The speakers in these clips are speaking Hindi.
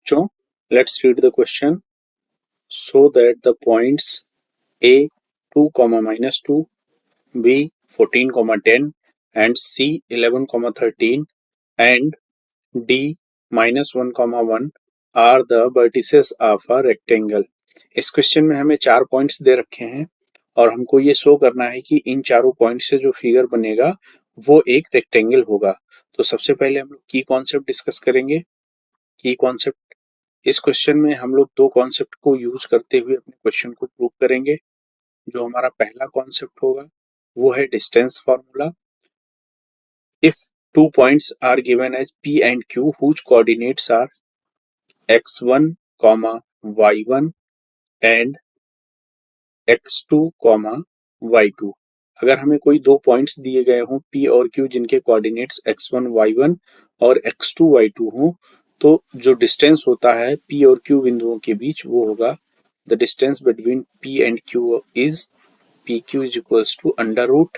बच्चों, let's read the question. So that the points a 2, -2, b 14, 10 and c 11, 13 and d -1, 1 are the vertices of a rectangle. इस क्वेश्चन में हमें 4 पॉइंट्स दे रखे हैं और हमको ये शो करना है कि इन चारों पॉइंट से जो फिगर बनेगा वो एक रेक्टेंगल होगा. तो सबसे पहले हम लोग की कॉन्सेप्ट डिस्कस करेंगे. की कॉन्सेप्ट, इस क्वेश्चन में हम लोग दो कॉन्सेप्ट को यूज करते हुए अपने क्वेश्चन को प्रूव करेंगे. जो हमारा पहला कॉन्सेप्ट होगा वो है distance formula. If two points are given as p and q whose coordinates are x1, y1 and x2, y2. अगर हमें कोई दो पॉइंट्स दिए गए हों p और q जिनके कोऑर्डिनेट्स x1, y1 और x2, y2 हों, तो जो डिस्टेंस होता है p और q बिंदुओं के बीच वो होगा the distance between p and q is pq is equals to under root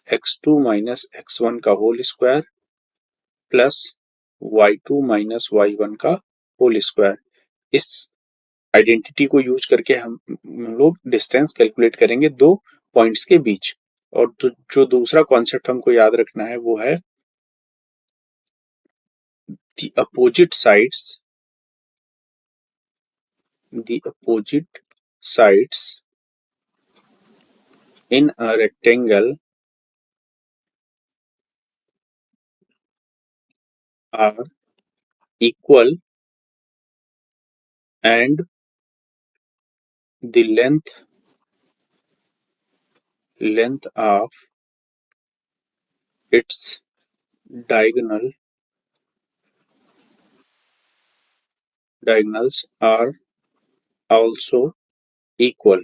x2 minus x1 का whole square plus y2 minus y1 का होल स्क्वायर. इस आइडेंटिटी को यूज करके हम लोग डिस्टेंस कैलकुलेट करेंगे दो पॉइंट्स के बीच. और जो दूसरा कॉन्सेप्ट हमको याद रखना है वो है the opposite sides in a rectangle are equal and the length of its diagonals are also equal.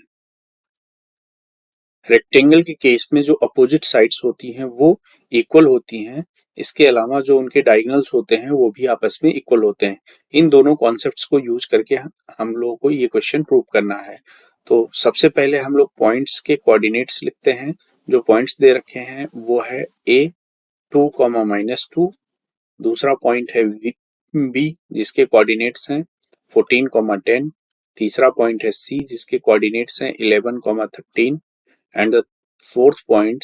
Rectangle के केस में जो अपोजिट साइड्स होती हैं वो इक्वल होती हैं. इसके अलावा जो उनके डायगोनल्स होते हैं वो भी आपस में इक्वल होते हैं. इन दोनों कॉन्सेप्ट्स को यूज करके हम लोगों को ये क्वेश्चन प्रूव करना है. तो सबसे पहले हम लोग पॉइंट्स के कोऑर्डिनेट्स लिखते हैं. जो पॉइंट्स दे रखे हैं वो है a 2, -2. दूसरा पॉइंट है b जिसके कोऑर्डिनेट्स हैं 14, 10. तीसरा पॉइंट है c जिसके कोऑर्डिनेट्स हैं 11, 13 and the fourth point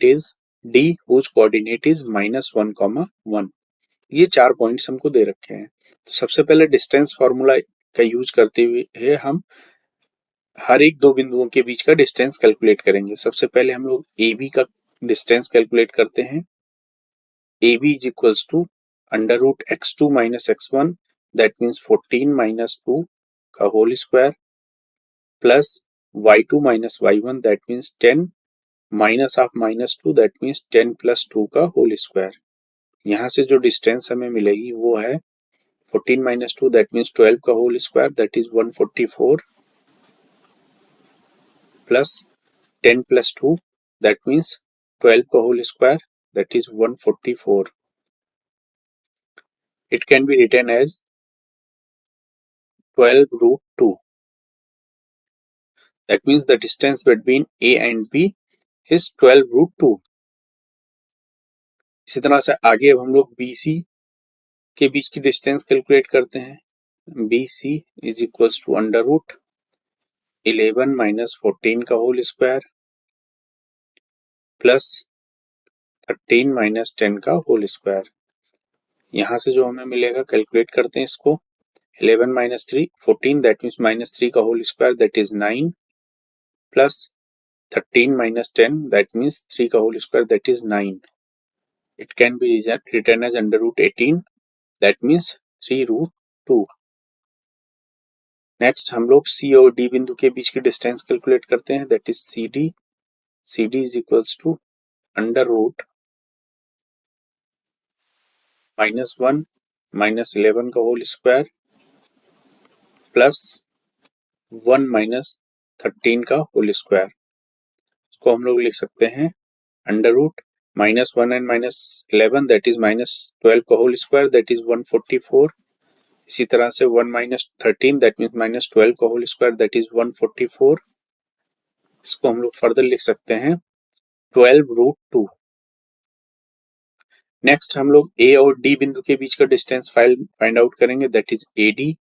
is d whose coordinate is -1, 1. ये चार पॉइंट्स हमको दे रखे हैं. तो सबसे पहले डिस्टेंस फार्मूला का यूज करते हुए हम हर एक दो बिंदुओं के बीच का डिस्टेंस कैलकुलेट करेंगे. सबसे पहले हम लोग AB का डिस्टेंस कैलकुलेट करते हैं. AB is equals to under root x2 minus x1 that means 14 minus 2 का whole square plus y2 minus y1 that means 10 minus of -2 that means 10 plus 2 का होल स्क्वायर. यहाँ से जो डिस्टेंस हमें मिलेगी वो है 14 माइनस 2 दैट मीन्स 12 का whole square that is 144 plus 10 plus 2 that means 12 का whole square that is 144. It can be written as 12 root 2. That means the distance between A and B is 12 root 2. इसी तरह से आगे अब हम लोग BC के बीच की डिस्टेंस कैलकुलेट करते हैं. BC is equals to under root 11 minus 14 का होल स्क्वायर प्लस 13 माइनस 10 का होल स्क्वायर. यहाँ से जो हमें मिलेगा कैलकुलेट करते हैं इसको. 11 माइनस 3 14 दैट मीन्स -3 का whole square that is 9 plus 13 minus 10 that means 3 का whole square that is 9. It can be written as under root 18 that means 3 root 2. Next हम लोग C और D बिंदु के बीच की डिस्टेंस कैलकुलेट करते हैं that is CD. CD is equals to under root -1 minus 11 का होल स्क्वायर प्लस 1 माइनस 13 का होल स्क्वायर. इसको हम लोग लिख सकते हैं under root -1 and -11 that is -12 का होल स्क्वायर दैट इज 144. इसी तरह से 1 माइनस 13 दैट मीन्स -12 का होल स्क्वायर दैट इज 144. इसको हम लोग फर्दर लिख सकते हैं 12 रूट 2. नेक्स्ट हम लोग ए और डी बिंदु के बीच का डिस्टेंस फाइंड आउट करेंगे, दैट इज एडी।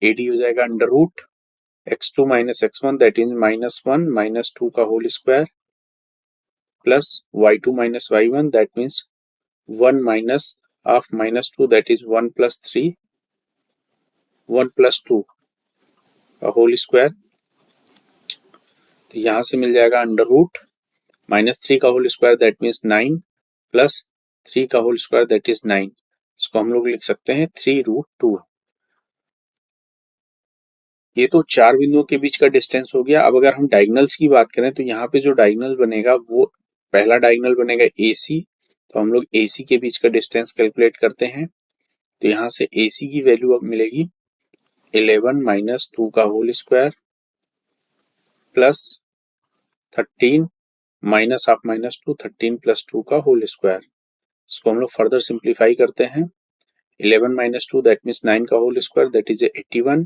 एडी हो जाएगा under root x2 minus x1 that is -1 -2 का whole square plus y2 minus y1 that means 1 minus of -2 that is 1 plus 3 1 plus 2 का होल स्क्वायर। तो यहां से मिल जाएगा अंडर रूट -3 का whole square that means 9 plus 3 का होल स्क्वायर दैट इज 9। इसको हम लोग लिख सकते हैं 3√2। ये तो चार बिंदुओं के बीच का डिस्टेंस हो गया। अब अगर हम डायगोनल्स की बात करें तो यहाँ पे जो डायगोनल बनेगा वो पहला डायगोनल बनेगा AC। तो हम लोग AC के बीच का डिस्टेंस कैलकुलेट करते हैं। तो यहाँ से AC की वैल्यू अब मिलेगी 11 माइनस 2 का whole square plus 13 minus of -2 13 plus 2 का होल स्क्वायर। इसको हम लोग फर्दर सिंप्लीफाई करते हैं। 11 माइनस 2 दैट मीन्स 9 का whole square that is 81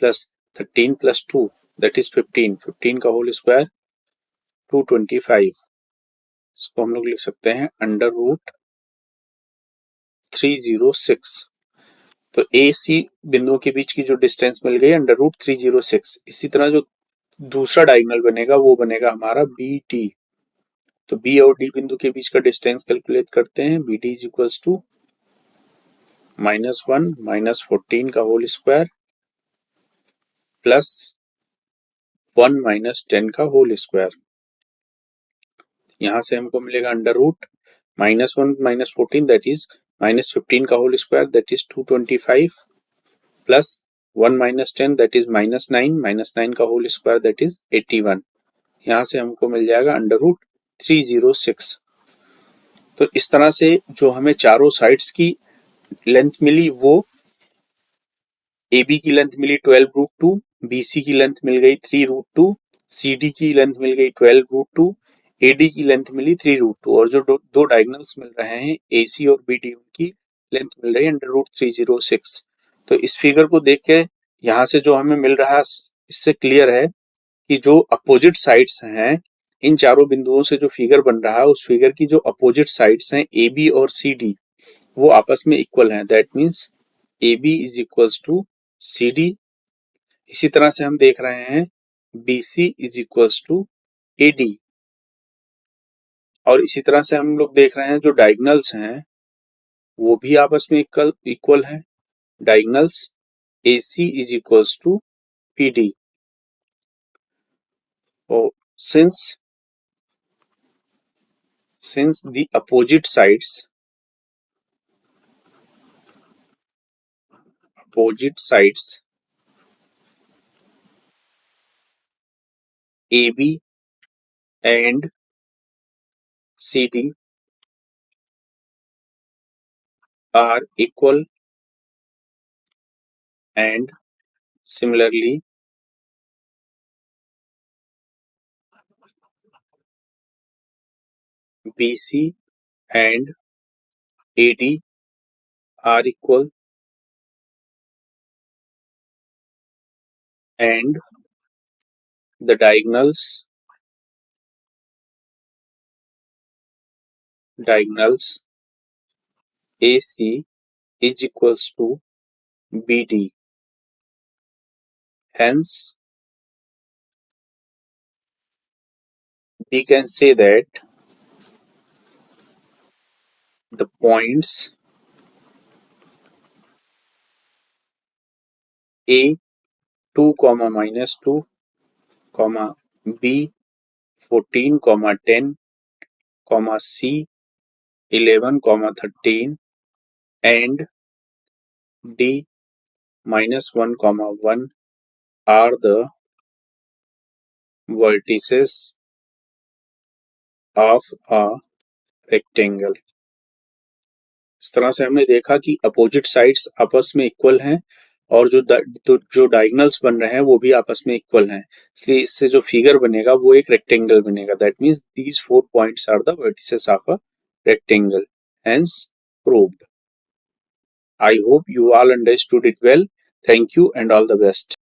plus 13 plus 2 that is 15 15 का होल स्क्वायर 225। इसको हम लोग लिख सकते हैं अंडर रूट 306। तो ए सी बिंदुओं के बीच की जो डिस्टेंस मिल गई अंडर रूट 306। इसी तरह जो दूसरा डायगोनल बनेगा वो बनेगा हमारा बी डी। तो बी और डी बिंदु के बीच का डिस्टेंस कैलकुलेट करते हैं। B D is equals to -1 -14 का होल स्क्वायर प्लस 1 -10 का होल स्क्वायर। यहां से हमको मिलेगा अंडर रूट -1 -14 दैट इज -15 का whole square that is 225 plus 1 -10 that is -9 -9 का होल स्क्वायर दैट इज 81। यहाँ से हमको मिल जाएगा अंडर रूट 306। तो इस तरह से जो हमें चारों साइड्स की लेंथ मिली वो AB की लेंथ मिली 12√2, BC की लेंथ मिल गई 3√2, CD की लेंथ मिल गई 12√2, AD की लेंथ मिली 3√2 और जो दो डायगोनल्स मिल रहे हैं AC और BD उनकी लेंथ मिल रही है अंडर रूट 306। तो इस फिगर को देख के यहाँ से जो हमें मिल रहा है इससे क्लियर है कि जो अपोजिट साइड्स हैं इन चारों बिंदुओं से जो फिगर बन रहा है उस फिगर की जो अपोजिट साइड्स हैं AB और CD वो आपस में इक्वल हैं। That means AB is equals to CD। इसी तरह से हम देख रहे हैं BC is equals to AD और इसी तरह से हम लोग देख रहे हैं जो डायगोनल्स हैं वो भी आपस में इक्वल हैं। Diagonals AC is equals to PD। और since the opposite sides AB and CD are equal and similarly BC and AD are equal and the diagonals AC is equals to BD. Hence, we can say that the points A 2, -2, B 14, 10, C 11, 13 and D -1, 1 are the vertices of a rectangle। इस तरह से हमने देखा कि अपोजिट साइड्स आपस में इक्वल हैं और जो डायगोनल्स बन रहे हैं वो भी आपस में इक्वल हैं। इसलिए इससे जो फिगर बनेगा वो एक रेक्टेंगल बनेगा। That means these 4 points are the vertices of a rectangle. Hence proved. I hope you all understood it well. Thank you and all the best.